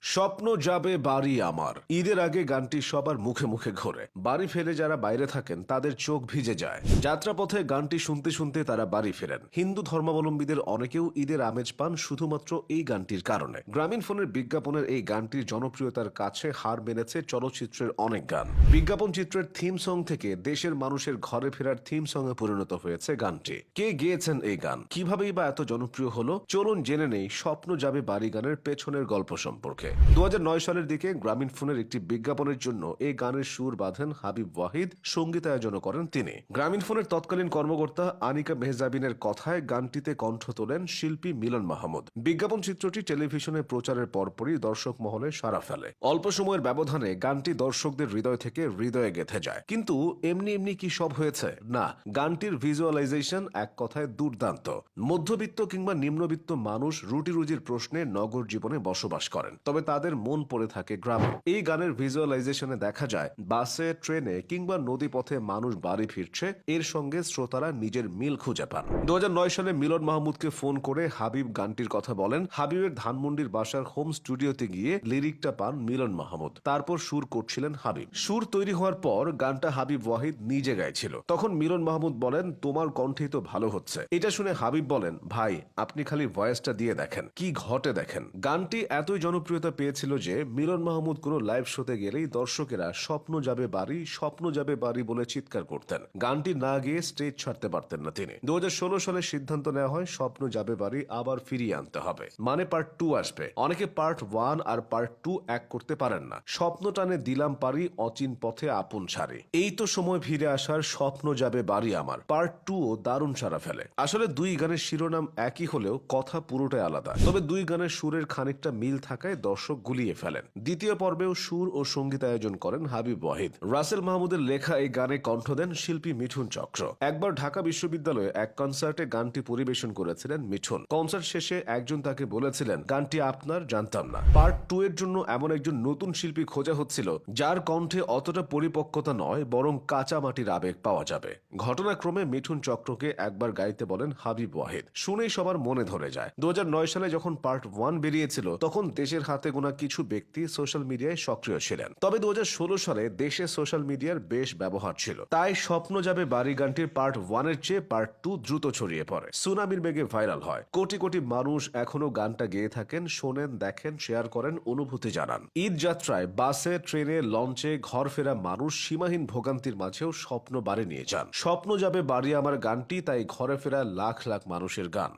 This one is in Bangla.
স্বপ্ন যাবে বাড়ি আমার। ঈদের আগে গানটি সবার মুখে মুখে ঘোরে। বাড়ি ফেলে যারা বাইরে থাকেন তাদের চোখ ভিজে যায়। যাত্রাপথে গানটি শুনতে শুনতে তারা বাড়ি ফেরেন। হিন্দু ধর্মাবলম্বীদের অনেকেও ঈদের আমেজ পান শুধুমাত্র এই গানটির কারণে। গ্রামীণফোনের বিজ্ঞাপনের এই গানটির জনপ্রিয়তার কাছে হার মেনেছে চলচ্চিত্রের অনেক গান। বিজ্ঞাপন চিত্রের থিম সং থেকে দেশের মানুষের ঘরে ফেরার থিম সং এ পরিণত হয়েছে গানটি। কে গেয়েছেন এই গান, কিভাবেই বা এত জনপ্রিয় হলো, চলুন জেনে নেই স্বপ্ন যাবে বাড়ি গানের পেছনের গল্প সম্পর্কে। 2009 সালের দিকে গ্রামীণফোনের একটি বিজ্ঞাপনের জন্য এই গানের সুর বাঁধেন হাবিব ওয়াহিদ, সঙ্গীতায়োজন করেন তিনি। গ্রামীণফোনের তৎকালীন কর্মকর্তা আনিকা মেহজাবিনের কথায় গানটিতে কণ্ঠ তোলেন শিল্পী মিলন মাহমুদ। বিজ্ঞাপন চিত্রটি টেলিভিশনে প্রচারের পরপরই দর্শক মহলে সাড়া ফেলে। অল্প সময়ের ব্যবধানে গানটি দর্শকদের হৃদয় থেকে হৃদয়ে গেঁথে যায়। কিন্তু এমনি এমনি কি সব হয়েছে? না, গানটির ভিজুয়ালাইজেশন এক কথায় দুর্দান্ত। মধ্যবিত্ত কিংবা নিম্নবিত্ত মানুষ রুটি রুজির প্রশ্নে নগর জীবনে বসবাস করেন, তবে তাদের মন পড়ে থাকে গ্রামে। এই গানের ভিজুয়ালাইজেশনে দেখা যায় বাসে, ট্রেনে কিংবা নদীপথে মানুষ বাড়ি ফিরছে, এর সঙ্গে শ্রোতারা নিজের মিল খুঁজে পান। 2009 সালে মিলন মাহমুদকে ফোন করে হাবিব গানটির কথা বলেন। হাবিবের ধানমন্ডির বাসার হোম স্টুডিওতে গিয়ে লিরিকটা পান মিলন মাহমুদ। তারপর সুর করছিলেন হাবিব। সুর তৈরি হওয়ার পর গানটা হাবিব ওয়াহিদ নিজে গাইছিল। তখন মিলন মাহমুদ বলেন, তোমার কণ্ঠেই তো ভালো হচ্ছে। এটা শুনে হাবিব বলেন, ভাই আপনি খালি ভয়েসটা দিয়ে দেখেন, কি ঘটে দেখেন। গানটি এতই জনপ্রিয়তা পেয়েছিল যে মিলন মাহমুদ কোনো লাইভ শোতে গেলেই দর্শকেরা স্বপ্ন যাবে বাড়ি, স্বপ্ন যাবে বাড়ি বলে চিৎকার করতেন। গানটি না গিয়ে স্টেজ ছাড়তে পারতেন না তিনি। 2016 সালে সিদ্ধান্ত নেওয়া হয় স্বপ্ন যাবে বাড়ি আবার ফিরিয়ে আনতে হবে, মানে পার্ট 2 আসবে। অনেকে পার্ট 1 আর পার্ট 2 এক করতে পারেন না। স্বপ্ন টানে দিলাম পারি, অচিন পথে আপন ছাড়ি, এই তো সময় ফিরে আসার স্বপ্ন যাবে বাড়ি আমার। পার্ট 2 ও দারুণ সাড়া ফেলে। আসলে দুই গানের শিরোনাম একই হলেও কথা পুরোটাই আলাদা, তবে দুই গানের সুরের খানিকটা মিল থাকায় দর্শক গুলিয়ে ফেলেন। দ্বিতীয় পর্বেও সুর ও সঙ্গীতায়োজন করেন হাবিব ওয়াহিদ। রাসেল মাহমুদের লেখা এই গানে কণ্ঠ দেন শিল্পী মিঠুন চক্র। একবার ঢাকা বিশ্ববিদ্যালয়ে এক কনসার্টে গানটি পরিবেশন করেছিলেন মিঠুন। কনসার্ট শেষে একজন তাকে বলেছিলেন, গানটি আপনার, জানতাম না। পার্ট 2 এর জন্য এমন একজন নতুন শিল্পী খোঁজা হচ্ছিল যার কণ্ঠে অতটা পরিপক্কতা নয়, বরং কাঁচা মাটির আবেগ পাওয়া যাবে। ঘটনাক্রমে মিঠুন চক্রকে একবার গাইতে বলেন হাবিব ওয়াহিদ। শুনেই সবার মনে ধরে যায়। 2009 সালে যখন পার্ট 1 বেরিয়েছিল তখন দেশের হাতে গোনা কিছু ব্যক্তি সোশ্যাল মিডিয়ায় সক্রিয় ছিলেন। তবে 2016 সালে দেশে সোশ্যাল মিডিয়ার বেশ ব্যবহার ছিল, তাই স্বপ্ন যাবে বাড়ি গানটির পার্ট 1 এর চেয়ে পার্ট 2 দ্রুত ছড়িয়ে পড়ে, সুনামির বেগে ভাইরাল হয়। কোটি কোটি মানুষ এখনো গানটা গেয়ে থাকেন, শোনেন, দেখেন, শেয়ার করেন, অনুভূতি জানান। ঈদ যাত্রায় বাসে, ট্রেনে, লঞ্চে ঘর ফেরা মানুষ সীমাহীন ভোগান্তির মাঝেও স্বপ্ন বাড়ি নিয়ে যান। স্বপ্ন যাবে বাড়ি আমার গানটি তাই ঘরে ফেরা লাখ লাখ মানুষের গান।